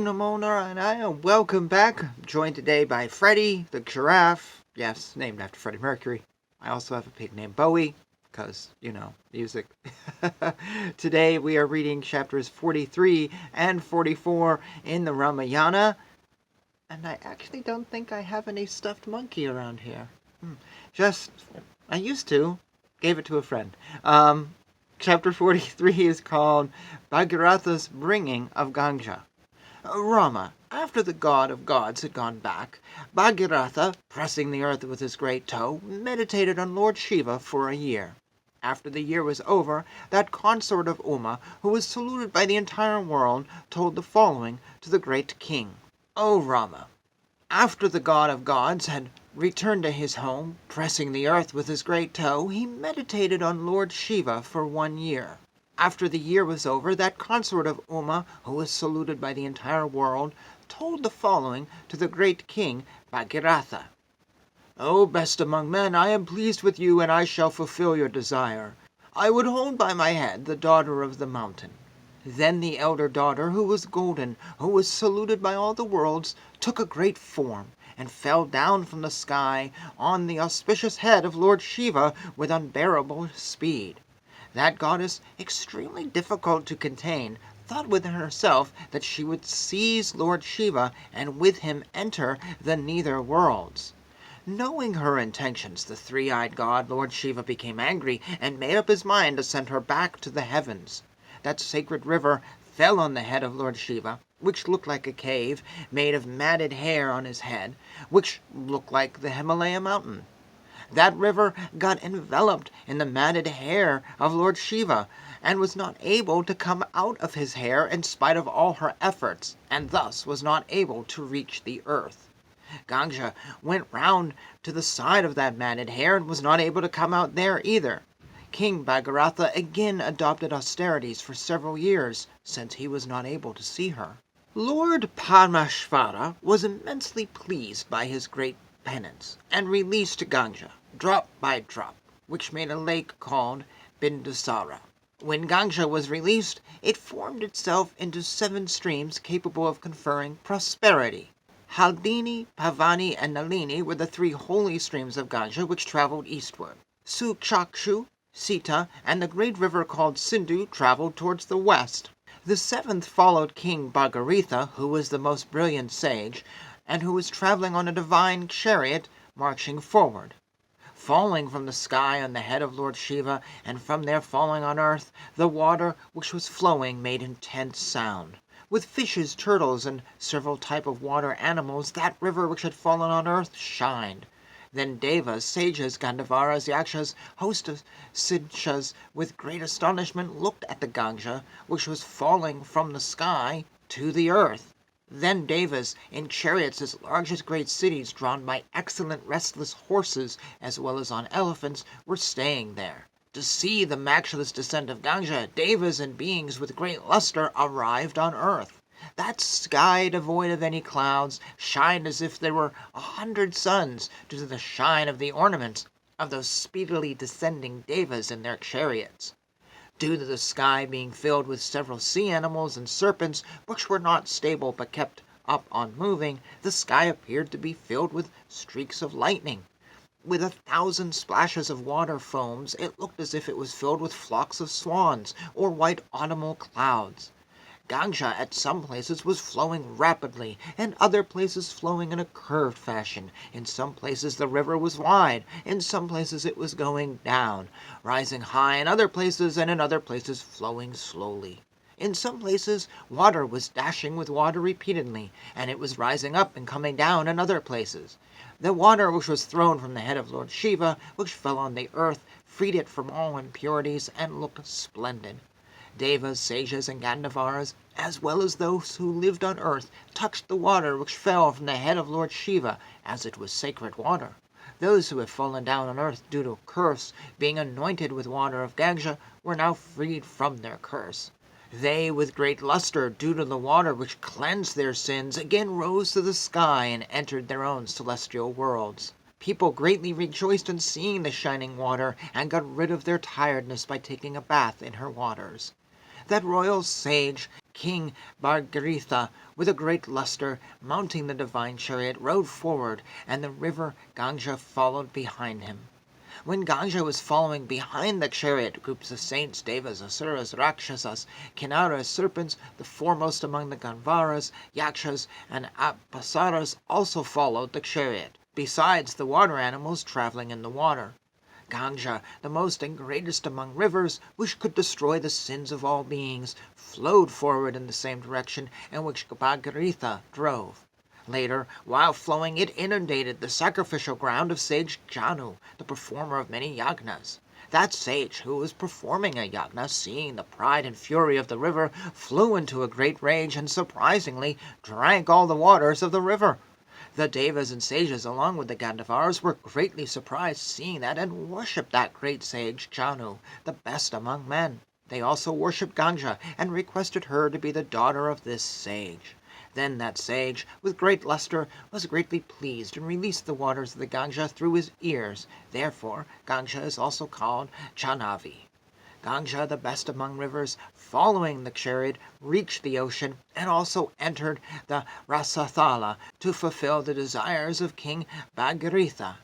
Namo Narayana, and welcome back. I'm joined today by Freddie, the giraffe. Yes, named after Freddie Mercury. I also have a pig named Bowie, because, music. Today we are reading chapters 43 and 44 in the Ramayana. And I actually don't think I have any stuffed monkey around here. I used to. Gave it to a friend. Chapter 43 is called Bhagiratha's Bringing of Ganga. Rama, after the god of gods had gone back, Bhagiratha, pressing the earth with his great toe, meditated on Lord Shiva for a year. After the year was over, that consort of Uma, who was saluted by the entire world, told the following to the great king. O Rama, after the god of gods had returned to his home, pressing the earth with his great toe, he meditated on Lord Shiva for 1 year. After the year was over, that consort of Uma, who was saluted by the entire world, told the following to the great king Bhagiratha. O best among men, I am pleased with you, and I shall fulfill your desire. I would hold by my head the daughter of the mountain. Then the elder daughter, who was golden, who was saluted by all the worlds, took a great form, and fell down from the sky on the auspicious head of Lord Shiva with unbearable speed. That goddess, extremely difficult to contain, thought within herself that she would seize Lord Shiva and with him enter the nether worlds. Knowing her intentions, the three-eyed god Lord Shiva became angry and made up his mind to send her back to the heavens. That sacred river fell on the head of Lord Shiva, which looked like a cave made of matted hair on his head, which looked like the Himalaya mountain. That river got enveloped in the matted hair of Lord Shiva, and was not able to come out of his hair in spite of all her efforts, and thus was not able to reach the earth. Ganga went round to the side of that matted hair and was not able to come out there either. King Bhagiratha again adopted austerities for several years, since he was not able to see her. Lord Parmeshvara was immensely pleased by his great penance, and released Ganga, drop by drop, which made a lake called Bindusara. When Ganga was released, it formed itself into 7 streams capable of conferring prosperity. Haldini, Pavani, and Nalini were the 3 holy streams of Ganga which traveled eastward. Suchakshu, Sita, and the great river called Sindhu traveled towards the west. The 7th followed King Bhagiratha, who was the most brilliant sage, and who was traveling on a divine chariot, marching forward. Falling from the sky on the head of Lord Shiva, and from there falling on earth, the water which was flowing made intense sound. With fishes, turtles, and several types of water animals, that river which had fallen on earth shined. Then Devas, sages, Gandharvas, Yakshas, hosts of Sidshas, with great astonishment looked at the Ganga, which was falling from the sky to the earth. Then Devas, in chariots as large as great cities, drawn by excellent restless horses, as well as on elephants, were staying there. To see the matchless descent of Ganga, Devas and beings with great luster arrived on earth. That sky, devoid of any clouds, shined as if there were 100 suns, due to the shine of the ornaments of those speedily descending Devas in their chariots. Due to the sky being filled with several sea animals and serpents, which were not stable but kept up on moving, the sky appeared to be filled with streaks of lightning. With 1,000 splashes of water foams, it looked as if it was filled with flocks of swans, or white autumnal clouds. Ganga at some places was flowing rapidly, and other places flowing in a curved fashion. In some places the river was wide, in some places it was going down, rising high in other places, and in other places flowing slowly. In some places water was dashing with water repeatedly, and it was rising up and coming down in other places. The water which was thrown from the head of Lord Shiva, which fell on the earth, freed it from all impurities, and looked splendid. Devas, sages, and Gandharvas, as well as those who lived on earth, touched the water which fell from the head of Lord Shiva, as it was sacred water. Those who had fallen down on earth due to curse, being anointed with water of Ganga, were now freed from their curse. They, with great luster, due to the water which cleansed their sins, again rose to the sky and entered their own celestial worlds. People greatly rejoiced in seeing the shining water, and got rid of their tiredness by taking a bath in her waters. That royal sage, King Bhagiratha, with a great luster, mounting the divine chariot, rode forward, and the river Ganga followed behind him. When Ganga was following behind the chariot, groups of saints, devas, asuras, rakshasas, kinnaras, serpents, the foremost among the Gandharvas, yakshas, and apsaras also followed the chariot, besides the water animals traveling in the water. Ganga, the most and greatest among rivers, which could destroy the sins of all beings, flowed forward in the same direction in which Bhagiratha drove. Later, while flowing, it inundated the sacrificial ground of Sage Janu, the performer of many yagnas. That sage who was performing a yagna, seeing the pride and fury of the river, flew into a great rage and surprisingly drank all the waters of the river. The devas and sages, along with the Gandharvas, were greatly surprised seeing that and worshipped that great sage Janu, the best among men. They also worshipped Ganga and requested her to be the daughter of this sage. Then that sage, with great luster, was greatly pleased and released the waters of the Ganga through his ears. Therefore, Ganga is also called Jahnavi. Ganga, the best among rivers, following the chariot, reached the ocean and also entered the Rasathala to fulfill the desires of King Bhagiratha.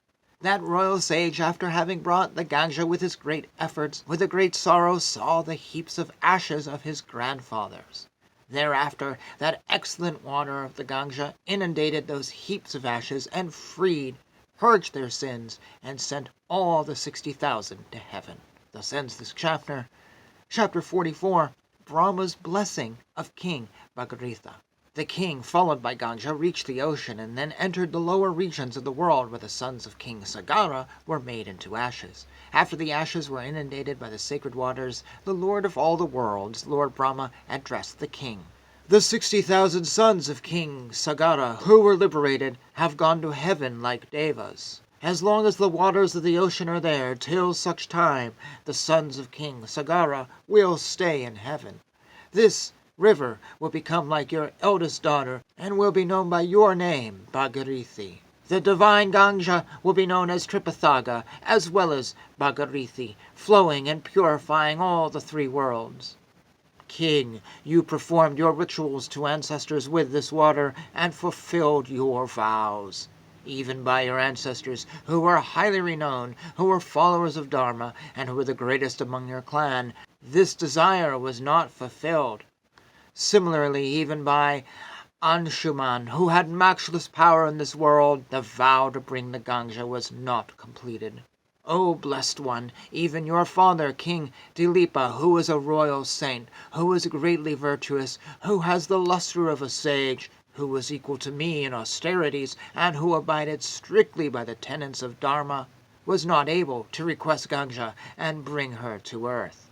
That royal sage, after having brought the Ganga with his great efforts, with a great sorrow saw the heaps of ashes of his grandfathers. Thereafter, that excellent water of the Ganga inundated those heaps of ashes and purged their sins, and sent all the 60,000 to heaven. Thus ends this chapter. Chapter 44, Brahma's Blessing of King Bhagiratha. The king, followed by Ganga, reached the ocean and then entered the lower regions of the world where the sons of King Sagara were made into ashes. After the ashes were inundated by the sacred waters, the Lord of all the worlds, Lord Brahma, addressed the king. The 60,000 sons of King Sagara who were liberated have gone to heaven like devas. As long as the waters of the ocean are there, till such time, the sons of King Sagara will stay in heaven. This river will become like your eldest daughter and will be known by your name, Bhagirathi. The divine Ganga will be known as Tripathaga as well as Bhagirathi, flowing and purifying all the three worlds. King, you performed your rituals to ancestors with this water and fulfilled your vows. Even by your ancestors, who were highly renowned, who were followers of Dharma, and who were the greatest among your clan, this desire was not fulfilled. Similarly, even by Anshuman, who had matchless power in this world, the vow to bring the Ganga was not completed. O blessed one, even your father, King Dilipa, who is a royal saint, who is greatly virtuous, who has the luster of a sage, who was equal to me in austerities, and who abided strictly by the tenets of Dharma, was not able to request Ganga and bring her to earth.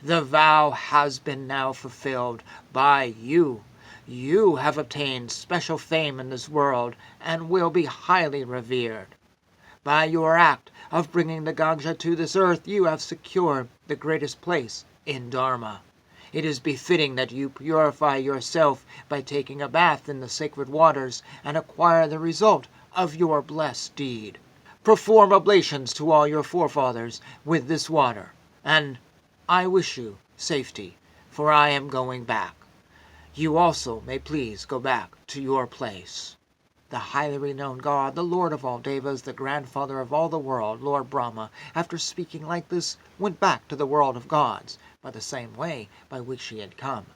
The vow has been now fulfilled by you. You have obtained special fame in this world and will be highly revered. By your act of bringing the Ganga to this earth, you have secured the greatest place in Dharma. It is befitting that you purify yourself by taking a bath in the sacred waters and acquire the result of your blessed deed. Perform oblations to all your forefathers with this water, and I wish you safety, for I am going back. You also may please go back to your place. The highly renowned God, the Lord of all Devas, the grandfather of all the world, Lord Brahma, after speaking like this, went back to the world of gods, by the same way by which he had come.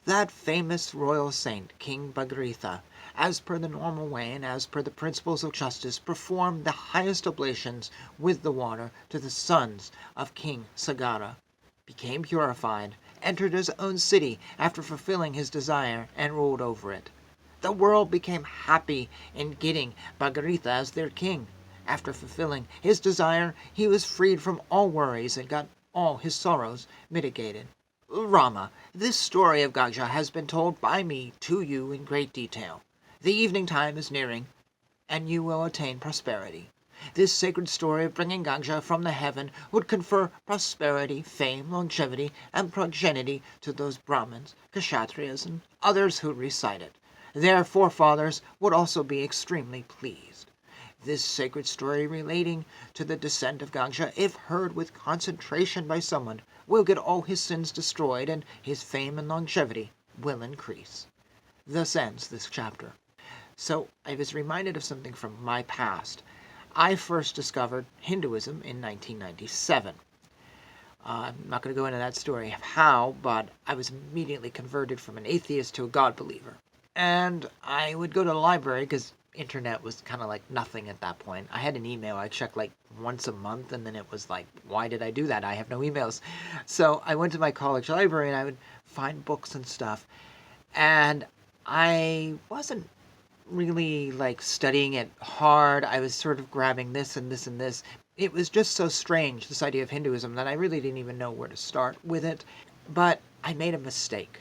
That famous royal saint, King Bhagiratha, as per the normal way and as per the principles of justice, performed the highest oblations with the water to the sons of King Sagara, became purified, entered his own city after fulfilling his desire, and ruled over it. The world became happy in getting Bhagiratha as their king. After fulfilling his desire, he was freed from all worries and got all his sorrows mitigated. Rama, this story of Ganga has been told by me to you in great detail. The evening time is nearing, and you will attain prosperity. This sacred story of bringing Ganga from the heaven would confer prosperity, fame, longevity, and progeny to those Brahmins, Kshatriyas, and others who recite it. Their forefathers would also be extremely pleased. This sacred story relating to the descent of Ganga, if heard with concentration by someone, will get all his sins destroyed and his fame and longevity will increase. Thus ends this chapter. So I was reminded of something from my past. I first discovered Hinduism in 1997. I'm not going to go into that story of how, but I was immediately converted from an atheist to a God believer. And I would go to the library because internet was kind of like nothing at that point. I had an email I checked like once a month, and then it was like, why did I do that? I have no emails. So I went to my college library and I would find books and stuff. And I wasn't really like studying it hard. I was sort of grabbing this and this and this. It was just so strange, this idea of Hinduism, that I really didn't even know where to start with it. But I made a mistake.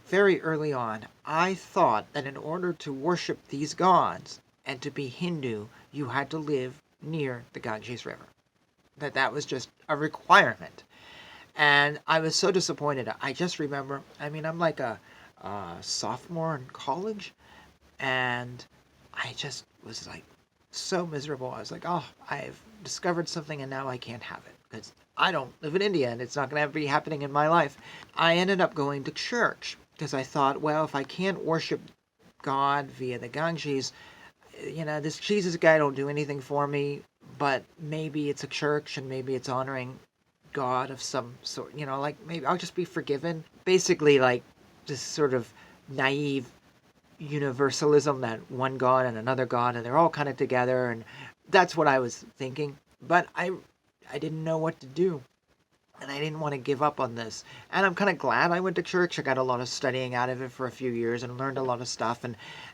Very early on, I thought that in order to worship these gods and to be Hindu, you had to live near the Ganges River. That was just a requirement. And I was so disappointed. I just remember, I'm like a sophomore in college, and I just was like so miserable. I was like, oh, I've discovered something and now I can't have it because I don't live in India and it's not going to be happening in my life. I ended up going to church because I thought, well, if I can't worship God via the Ganges, this Jesus guy don't do anything for me, but maybe it's a church and maybe it's honoring God of some sort, like maybe I'll just be forgiven. Basically, like this sort of naive universalism that one God and another God and they're all kind of together, and that's what I was thinking. But I didn't know what to do. And I didn't want to give up on this. And I'm kind of glad I went to church. I got a lot of studying out of it for a few years and learned a lot of stuff.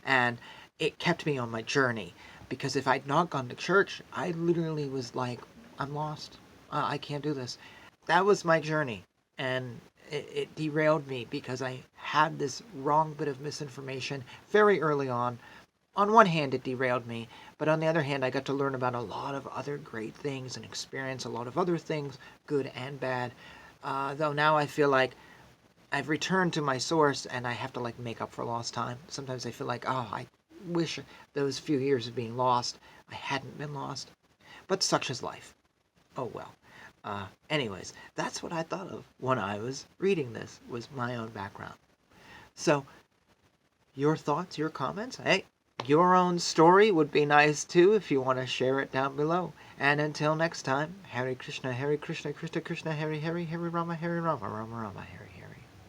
And it kept me on my journey. Because if I'd not gone to church, I literally was like, I'm lost. I can't do this. That was my journey. And it derailed me because I had this wrong bit of misinformation very early on. On one hand, it derailed me, but on the other hand, I got to learn about a lot of other great things and experience a lot of other things, good and bad. Though now I feel like I've returned to my source and I have to like make up for lost time. Sometimes I feel like, oh, I wish those few years of being lost, I hadn't been lost. But such is life. Oh well. Anyways, that's what I thought of when I was reading this, was my own background. So, your thoughts, your comments? Hey, your own story would be nice too if you want to share it down below. And until next time, Hare Krishna, Krishna Krishna, Hare Hare, Hare Rama, Rama Rama, Hare.